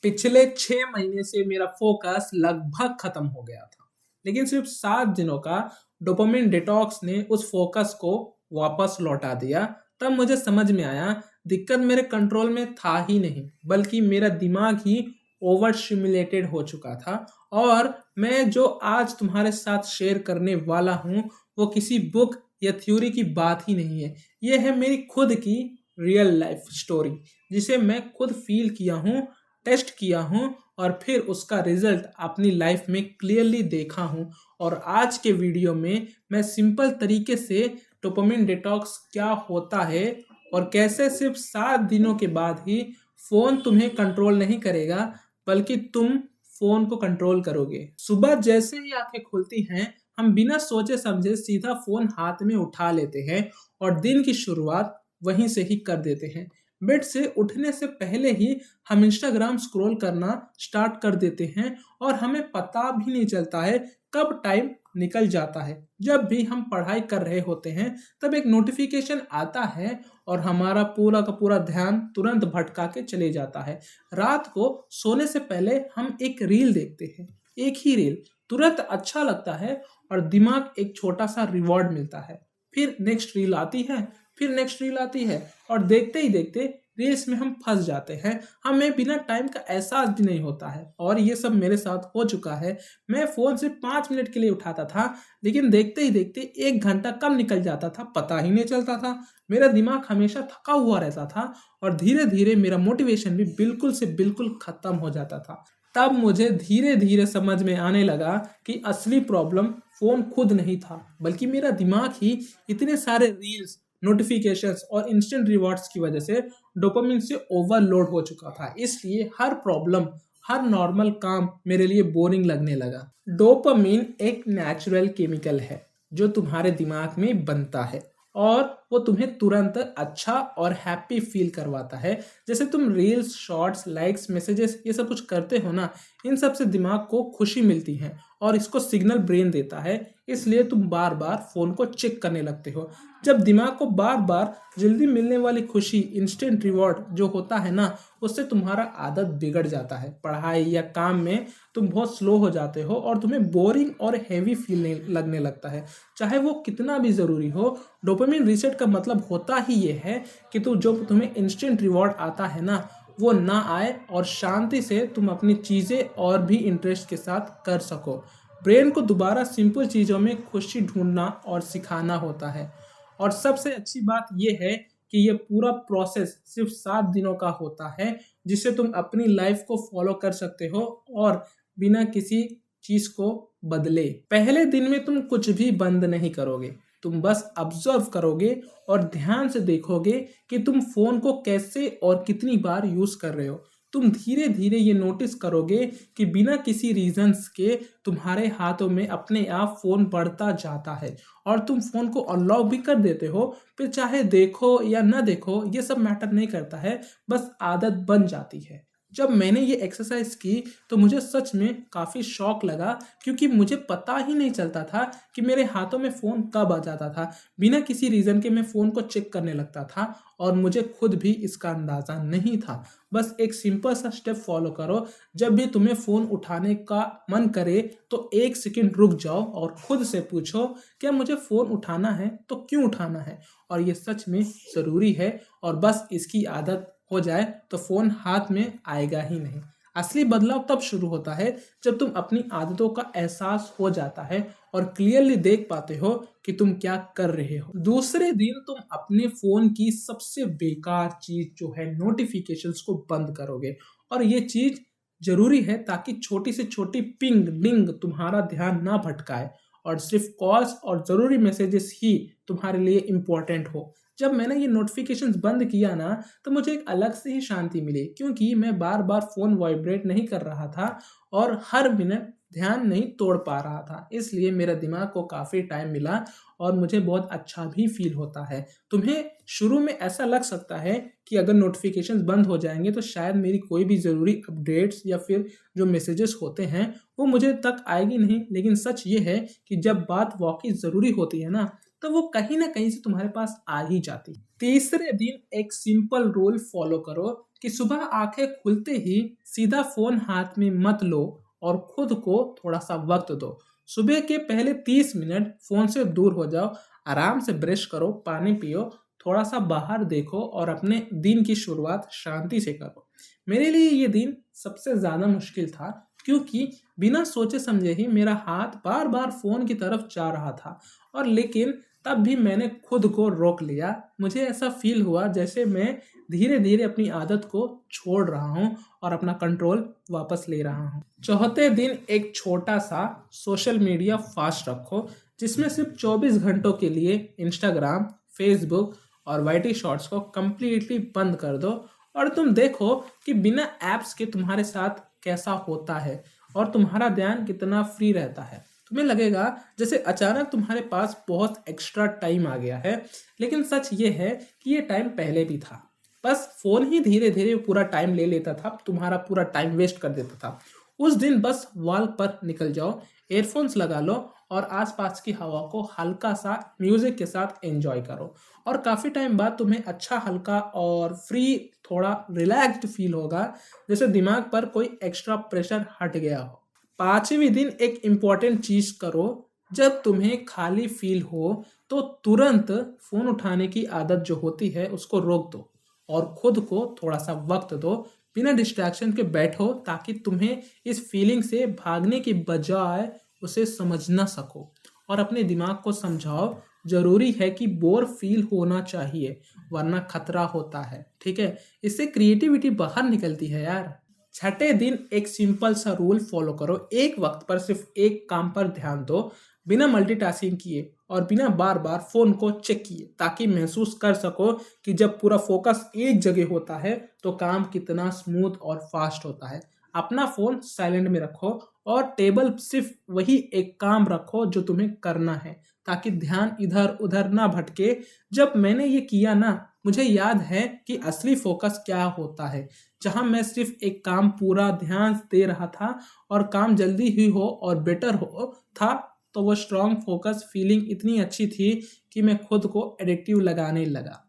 पिछले 6 महीने से मेरा फ़ोकस लगभग ख़त्म हो गया था। लेकिन सिर्फ़ 7 दिनों का डोपामाइन डिटॉक्स ने उस फ़ोकस को वापस लौटा दिया। तब मुझे समझ में आया, दिक्कत मेरे कंट्रोल में था ही नहीं, बल्कि मेरा दिमाग ही ओवर स्टिम्युलेटेड हो चुका था। और मैं जो आज तुम्हारे साथ शेयर करने वाला हूँ, वो किसी बुक या थ्योरी की बात ही नहीं है। ये है मेरी खुद की रियल लाइफ़ स्टोरी, जिसे मैं खुद फ़ील किया हूँ, टेस्ट किया हूँ और फिर उसका रिजल्ट अपनी लाइफ में क्लियरली देखा हूँ। और आज के वीडियो में मैं सिंपल तरीके से डोपामिन डिटॉक्स क्या होता है और कैसे सिर्फ 7 दिनों के बाद ही फ़ोन तुम्हें कंट्रोल नहीं करेगा, बल्कि तुम फ़ोन को कंट्रोल करोगे। सुबह जैसे ही आंखें खुलती हैं, हम बिना सोचे समझे सीधा फ़ोन हाथ में उठा लेते हैं और दिन की शुरुआत वहीं से ही कर देते हैं। बेड से उठने से पहले ही हम इंस्टाग्राम स्क्रॉल करना स्टार्ट कर देते हैं और हमें पता भी नहीं चलता है कब टाइम निकल जाता है। जब भी हम पढ़ाई कर रहे होते हैं, तब एक नोटिफिकेशन आता है और हमारा पूरा का पूरा ध्यान तुरंत भटका के चले जाता है। रात को सोने से पहले हम एक रील देखते हैं, एक ही रील तुरंत अच्छा लगता है और दिमाग एक छोटा सा रिवॉर्ड मिलता है। फिर नेक्स्ट रील आती है, फिर नेक्स्ट रील आती है और देखते ही देखते रील्स में हम फंस जाते हैं। हमें बिना टाइम का एहसास भी नहीं होता है और ये सब मेरे साथ हो चुका है। मैं फ़ोन सिर्फ 5 मिनट के लिए उठाता था, लेकिन देखते ही देखते 1 घंटा कब निकल जाता था पता ही नहीं चलता था। मेरा दिमाग हमेशा थका हुआ रहता था और धीरे-धीरे मेरा मोटिवेशन भी बिल्कुल से बिल्कुल ख़त्म हो जाता था। तब मुझे धीरे-धीरे समझ में आने लगा कि असली प्रॉब्लम फ़ोन खुद नहीं था, बल्कि मेरा दिमाग ही इतने सारे रील्स, नोटिफिकेशंस और इंस्टेंट रिवॉर्ड्स की वजह से डोपामिन से ओवरलोड हो चुका था। इसलिए हर प्रॉब्लम, हर नॉर्मल काम मेरे लिए बोरिंग लगने लगा। डोपामिन एक नेचुरल केमिकल है जो तुम्हारे दिमाग में बनता है और वो तुम्हें तुरंत अच्छा और हैप्पी फील करवाता है। जैसे तुम रील्स, शॉर्ट्स, लाइक्स, मैसेजेस ये सब कुछ करते हो ना, इन सब से दिमाग को खुशी मिलती है और इसको सिग्नल ब्रेन देता है। इसलिए तुम बार बार फ़ोन को चेक करने लगते हो। जब दिमाग को बार बार जल्दी मिलने वाली खुशी, इंस्टेंट रिवॉर्ड जो होता है ना, उससे तुम्हारा आदत बिगड़ जाता है। पढ़ाई या काम में तुम बहुत स्लो हो जाते हो और तुम्हें बोरिंग और हैवी फील लगने लगता है, चाहे वो कितना भी ज़रूरी हो। डोपामिन रीसेट का मतलब होता ही ये है कि जो तुम्हें इंस्टेंट रिवॉर्ड आता है ना, वो ना आए और शांति से तुम अपनी चीज़ें और भी इंटरेस्ट के साथ कर सको। ब्रेन को दोबारा सिंपल चीज़ों में खुशी ढूंढना और सिखाना होता है। और सबसे अच्छी बात ये है कि ये पूरा प्रोसेस सिर्फ 7 दिनों का होता है, जिससे तुम अपनी लाइफ को फॉलो कर सकते हो और बिना किसी चीज़ को बदले। पहले दिन में तुम कुछ भी बंद नहीं करोगे, तुम बस ऑब्जर्व करोगे और ध्यान से देखोगे कि तुम फ़ोन को कैसे और कितनी बार यूज़ कर रहे हो। तुम धीरे धीरे ये नोटिस करोगे कि बिना किसी रीजंस के तुम्हारे हाथों में अपने आप फ़ोन बढ़ता जाता है और तुम फ़ोन को अनलॉक भी कर देते हो। फिर चाहे देखो या ना देखो, ये सब मैटर नहीं करता है, बस आदत बन जाती है। जब मैंने ये एक्सरसाइज की तो मुझे सच में काफ़ी शौक लगा, क्योंकि मुझे पता ही नहीं चलता था कि मेरे हाथों में फ़ोन कब आ जाता था। बिना किसी रीज़न के मैं फ़ोन को चेक करने लगता था और मुझे खुद भी इसका अंदाज़ा नहीं था। बस एक सिंपल सा स्टेप फॉलो करो, जब भी तुम्हें फ़ोन उठाने का मन करे तो 1 सेकंड रुक जाओ और खुद से पूछो, क्या मुझे फ़ोन उठाना है तो क्यों उठाना है? और ये सच में ज़रूरी है। और बस इसकी आदत हो जाए तो फ़ोन हाथ में आएगा ही नहीं। असली बदलाव तब शुरू होता है जब तुम अपनी आदतों का एहसास हो जाता है और क्लियरली देख पाते हो कि तुम क्या कर रहे हो। दूसरे दिन तुम अपने फ़ोन की सबसे बेकार चीज़ जो है नोटिफिकेशंस को बंद करोगे। और ये चीज़ ज़रूरी है ताकि छोटी से छोटी पिंग डिंग तुम्हारा ध्यान ना भटकाए और सिर्फ कॉल्स और ज़रूरी मैसेजेस ही तुम्हारे लिए इम्पोर्टेंट हो। जब मैंने ये नोटिफिकेशंस बंद किया ना, तो मुझे एक अलग से ही शांति मिली, क्योंकि मैं बार बार फ़ोन वाइब्रेट नहीं कर रहा था और हर मिनट ध्यान नहीं तोड़ पा रहा था। इसलिए मेरे दिमाग को काफ़ी टाइम मिला और मुझे बहुत अच्छा भी फील होता है। तुम्हें शुरू में ऐसा लग सकता है कि अगर नोटिफिकेशंस बंद हो जाएंगे तो शायद मेरी कोई भी ज़रूरी अपडेट्स या फिर जो मैसेजेस होते हैं वो मुझे तक आएगी नहीं, लेकिन सच ये है कि जब बात वाकई ज़रूरी होती है ना, तो वो कहीं ना कहीं से तुम्हारे पास आ ही जाती है। तीसरे दिन एक सिंपल रूल फॉलो करो कि सुबह आंखें खुलते ही सीधा फ़ोन हाथ में मत लो और खुद को थोड़ा-सा वक़्त दो। सुबह के पहले 30 मिनट फ़ोन से दूर हो जाओ, आराम से ब्रश करो, पानी पियो, थोड़ा-सा बाहर देखो और अपने दिन की शुरुआत शांति से करो। मेरे लिए ये दिन सबसे ज़्यादा मुश्किल था क्योंकि बिना सोचे समझे ही मेरा हाथ बार-बार फ़ोन की तरफ जा रहा था और लेकिन तब भी मैंने खुद को रोक लिया। मुझे ऐसा फ़ील हुआ जैसे मैं धीरे-धीरे अपनी आदत को छोड़ रहा हूँ और अपना कंट्रोल वापस ले रहा हूँ। चौथे दिन एक छोटा-सा सोशल मीडिया फ़ास्ट रखो, जिसमें सिर्फ़ 24 घंटों के लिए इंस्टाग्राम, फ़ेसबुक और वाईटी शॉर्ट्स को कंप्लीटली बंद कर दो और तुम देखो कि बिना ऐप्स के तुम्हारे साथ कैसा होता है और तुम्हारा ध्यान कितना फ्री रहता है। तुम्हें लगेगा जैसे अचानक तुम्हारे पास बहुत एक्स्ट्रा टाइम आ गया है, लेकिन सच ये है कि ये टाइम पहले भी था। बस फ़ोन ही धीरे-धीरे पूरा टाइम ले लेता था, तुम्हारा पूरा टाइम वेस्ट कर देता था। उस दिन बस वॉल पर निकल जाओ, ईयरफ़ोन्स लगा लो और आस-पास की हवा को हल्का-सा म्यूज़िक के साथ एन्जॉय करो और काफ़ी टाइम बाद तुम्हें अच्छा हल्का और फ्री थोड़ा रिलैक्स्ड फ़ील होगा, जैसे दिमाग पर कोई एक्स्ट्रा प्रेशर हट गया हो। 5वें दिन एक इम्पॉर्टेंट चीज़ करो, जब तुम्हें खाली फ़ील हो, तो तुरंत फ़ोन उठाने की आदत जो होती है, उसको रोक दो और खुद को थोड़ा-सा वक़्त दो। बिना डिस्ट्रैक्शन के बैठो ताकि तुम्हें इस फ़ीलिंग से भागने की बजाय उसे समझ ना सको और अपने दिमाग को समझाओ, ज़रूरी है कि बोर फ़ील होना चाहिए, वरना खतरा होता है, ठीक है? इससे क्रिएटिविटी बाहर निकलती है यार। छठे दिन एक सिंपल सा रूल फॉलो करो, एक वक्त पर सिर्फ एक काम पर ध्यान दो, बिना मल्टीटास्किंग किए और बिना बार बार फोन को चेक किए, ताकि महसूस कर सको कि जब पूरा फोकस एक जगह होता है तो काम कितना स्मूथ और फास्ट होता है। अपना फोन साइलेंट में रखो और टेबल सिर्फ वही एक काम रखो जो तुम्हें करना है, ताकि ध्यान इधर उधर ना भटके। जब मैंने ये किया ना, मुझे याद है कि असली फोकस क्या होता है, जहाँ मैं सिर्फ एक काम पूरा ध्यान दे रहा था और काम जल्दी ही हो और बेटर हो था, तो वो स्ट्रॉन्ग फोकस फीलिंग इतनी अच्छी थी कि मैं खुद को एडिक्टिव लगाने लगा।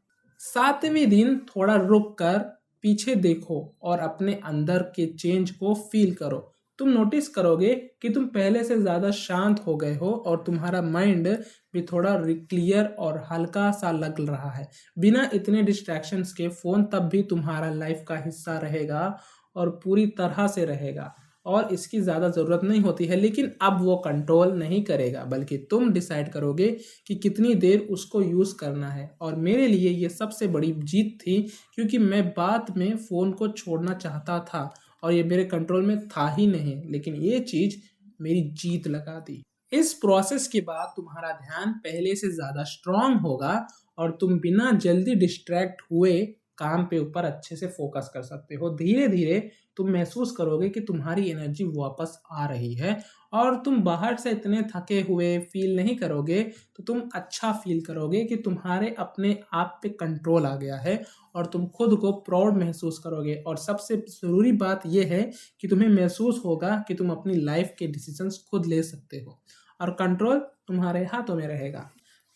7वें दिन थोड़ा रुक कर पीछे देखो और अपने अंदर के चेंज को फील करो। तुम नोटिस करोगे कि तुम पहले से ज़्यादा शांत हो गए हो और तुम्हारा माइंड भी थोड़ा क्लियर और हल्का सा लग रहा है। बिना इतने डिस्ट्रैक्शंस के फ़ोन तब भी तुम्हारा लाइफ का हिस्सा रहेगा और पूरी तरह से रहेगा और इसकी ज़्यादा ज़रूरत नहीं होती है, लेकिन अब वो कंट्रोल नहीं करेगा, बल्कि तुम डिसाइड करोगे कि कितनी देर उसको यूज़ करना है। और मेरे लिए ये सबसे बड़ी जीत थी, क्योंकि मैं बाद में फ़ोन को छोड़ना चाहता था और ये मेरे कंट्रोल में था ही नहीं, लेकिन ये चीज़ मेरी जीत लगा दी। इस प्रोसेस के बाद तुम्हारा ध्यान पहले से ज़्यादा स्ट्रांग होगा और तुम बिना जल्दी डिस्ट्रैक्ट हुए काम पे ऊपर अच्छे से फोकस कर सकते हो। धीरे-धीरे तुम महसूस करोगे कि तुम्हारी एनर्जी वापस आ रही है और तुम बाहर से इतने थके हुए फील नहीं करोगे, तो तुम अच्छा फील करोगे कि तुम्हारे अपने आप पे कंट्रोल आ गया है और तुम खुद को प्राउड महसूस करोगे। और सबसे ज़रूरी बात ये है कि तुम्हें महसूस होगा कि तुम अपनी लाइफ के डिसीजंस खुद ले सकते हो और कंट्रोल तुम्हारे हाथों में रहेगा।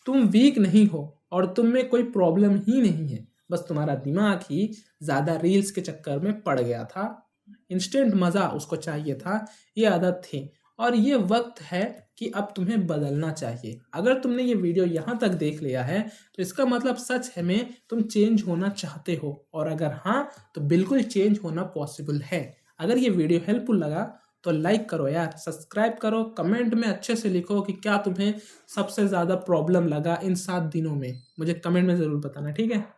तुम वीक नहीं हो और तुम में कोई प्रॉब्लम ही नहीं है, बस तुम्हारा दिमाग ही ज़्यादा रील्स के चक्कर में पड़ गया था। इंस्टेंट मज़ा उसको चाहिए था, ये आदत थी और ये वक्त है कि अब तुम्हें बदलना चाहिए। अगर तुमने ये वीडियो यहाँ तक देख लिया है, तो इसका मतलब सच है में तुम चेंज होना चाहते हो और अगर हाँ, तो बिल्कुल चेंज होना पॉसिबल है। अगर ये वीडियो हेल्पफुल लगा तो लाइक करो यार, सब्सक्राइब करो, कमेंट में अच्छे से लिखो कि क्या तुम्हें सबसे ज़्यादा प्रॉब्लम लगा इन 7 दिनों में। मुझे कमेंट में ज़रूर बताना, ठीक है?